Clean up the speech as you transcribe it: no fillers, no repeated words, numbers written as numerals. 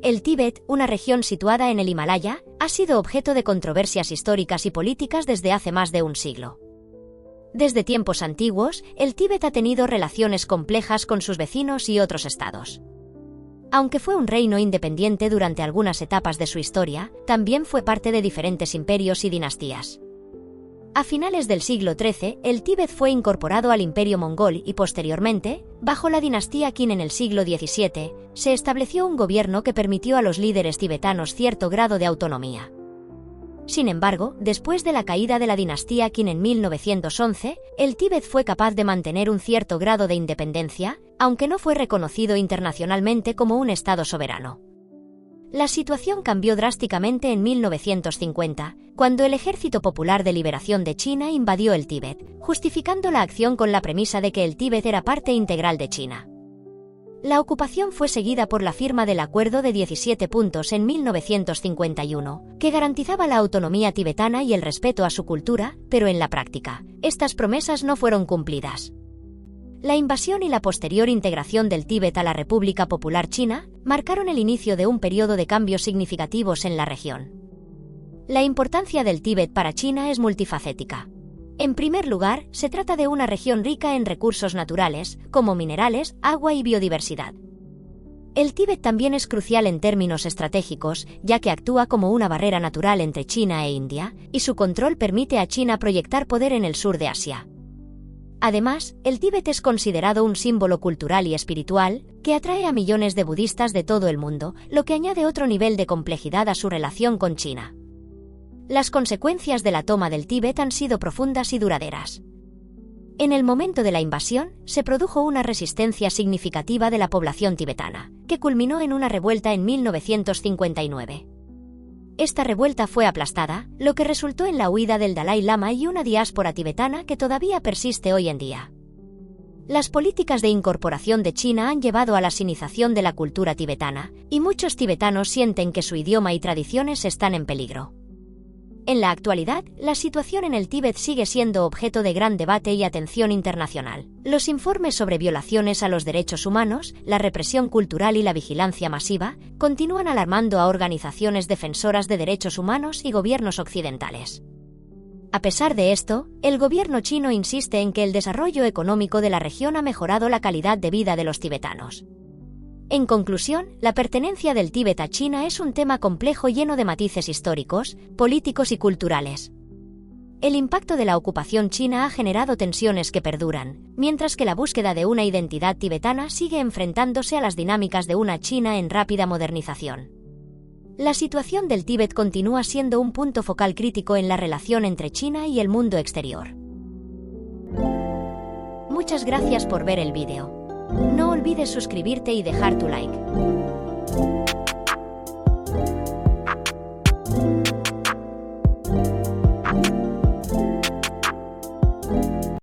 El Tíbet, una región situada en el Himalaya, ha sido objeto de controversias históricas y políticas desde hace más de un siglo. Desde tiempos antiguos, el Tíbet ha tenido relaciones complejas con sus vecinos y otros estados. Aunque fue un reino independiente durante algunas etapas de su historia, también fue parte de diferentes imperios y dinastías. A finales del siglo XIII, el Tíbet fue incorporado al Imperio Mongol y posteriormente, bajo la dinastía Qin en el siglo XVII, se estableció un gobierno que permitió a los líderes tibetanos cierto grado de autonomía. Sin embargo, después de la caída de la dinastía Qin en 1911, el Tíbet fue capaz de mantener un cierto grado de independencia, aunque no fue reconocido internacionalmente como un estado soberano. La situación cambió drásticamente en 1950, cuando el Ejército Popular de Liberación de China invadió el Tíbet, justificando la acción con la premisa de que el Tíbet era parte integral de China. La ocupación fue seguida por la firma del Acuerdo de 17 puntos en 1951, que garantizaba la autonomía tibetana y el respeto a su cultura, pero en la práctica, estas promesas no fueron cumplidas. La invasión y la posterior integración del Tíbet a la República Popular China marcaron el inicio de un periodo de cambios significativos en la región. La importancia del Tíbet para China es multifacética. En primer lugar, se trata de una región rica en recursos naturales, como minerales, agua y biodiversidad. El Tíbet también es crucial en términos estratégicos, ya que actúa como una barrera natural entre China e India, y su control permite a China proyectar poder en el sur de Asia. Además, el Tíbet es considerado un símbolo cultural y espiritual, que atrae a millones de budistas de todo el mundo, lo que añade otro nivel de complejidad a su relación con China. Las consecuencias de la toma del Tíbet han sido profundas y duraderas. En el momento de la invasión, se produjo una resistencia significativa de la población tibetana, que culminó en una revuelta en 1959. Esta revuelta fue aplastada, lo que resultó en la huida del Dalai Lama y una diáspora tibetana que todavía persiste hoy en día. Las políticas de incorporación de China han llevado a la sinización de la cultura tibetana, y muchos tibetanos sienten que su idioma y tradiciones están en peligro. En la actualidad, la situación en el Tíbet sigue siendo objeto de gran debate y atención internacional. Los informes sobre violaciones a los derechos humanos, la represión cultural y la vigilancia masiva continúan alarmando a organizaciones defensoras de derechos humanos y gobiernos occidentales. A pesar de esto, el gobierno chino insiste en que el desarrollo económico de la región ha mejorado la calidad de vida de los tibetanos. En conclusión, la pertenencia del Tíbet a China es un tema complejo lleno de matices históricos, políticos y culturales. El impacto de la ocupación china ha generado tensiones que perduran, mientras que la búsqueda de una identidad tibetana sigue enfrentándose a las dinámicas de una China en rápida modernización. La situación del Tíbet continúa siendo un punto focal crítico en la relación entre China y el mundo exterior. Muchas gracias por ver el vídeo. No olvides suscribirte y dejar tu like.